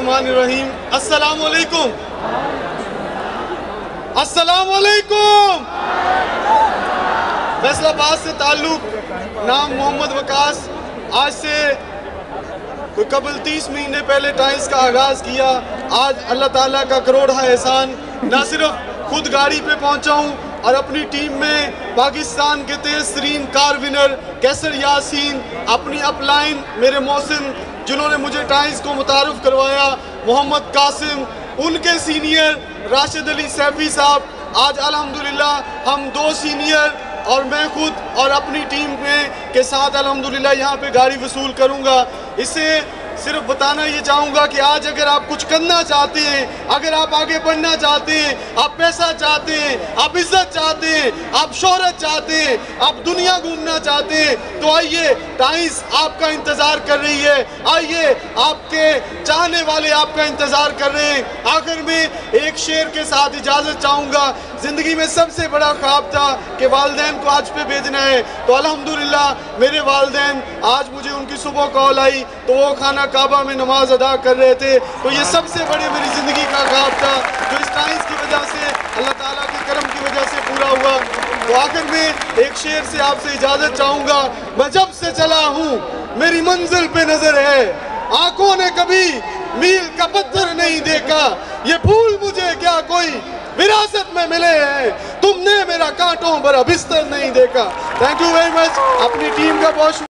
बिस्मिल्लाहिर्रहमानिर्रहीम। अस्सलाम वालेकुम। अस्सलाम वालेकुम। फैसलाबाद से ताल्लुक, नाम मोहम्मद वकास। आज से कबल 30 महीने पहले टाइम्स का आगाज़ किया। आज अल्लाह ताला का करोड़ा एहसान, ना सिर्फ खुद गाड़ी पे पहुंचा हूँ और अपनी टीम में पाकिस्तान के तेज तरीन कार विनर कैसर यासीन, अपनी अपलाइन मेरे मोहसिन जिन्होंने मुझे टाइम्स को मुतारुफ करवाया, मोहम्मद कासिम, उनके सीनियर राशिद अली सैफी साहब। आज अल्हम्दुलिल्लाह हम 2 सीनियर और मैं खुद और अपनी टीम में के साथ अल्हम्दुलिल्लाह यहाँ पे गाड़ी वसूल करूँगा। इससे सिर्फ बताना ये चाहूँगा कि आज अगर आप कुछ करना चाहते हैं, अगर आप आगे बढ़ना चाहते हैं, आप पैसा चाहते हैं, आप इज्जत चाहते हैं, आप शोहरत चाहते हैं, आप दुनिया घूमना चाहते हैं, तो आइए, टाइम्स आपका इंतज़ार कर रही है। आइए, आपके चाहने वाले आपका इंतज़ार कर रहे हैं। आखिर में एक शेर के साथ इजाज़त चाहूँगा। ज़िंदगी में सबसे बड़ा ख्वाब था कि वालिदैन को हज पे भेजना है, तो अल्हम्दुलिल्लाह मेरे वालिदैन, आज मुझे उनकी सुबह कॉल आई तो वो खाना काबा में नमाज अदा कर रहे थे। तो ये सबसे बड़े मेरी ज़िंदगी का ख्वाब था जो इस टाइम्स की वजह से, अल्लाह ताला के करम की वजह से पूरा हुआ। तो आखिर में एक शेर से आपसे इजाज़त चाहूँगा। मैं जब से चला हूँ मेरी मंजिल पे नज़र है, आंखों ने कभी मील का पत्थर नहीं देखा, ये फूल मुझे क्या कोई विरासत में मिले हैं, तुमने मेरा कांटों भरा बिस्तर नहीं देखा। Thank you very much. अपनी टीम का बहुत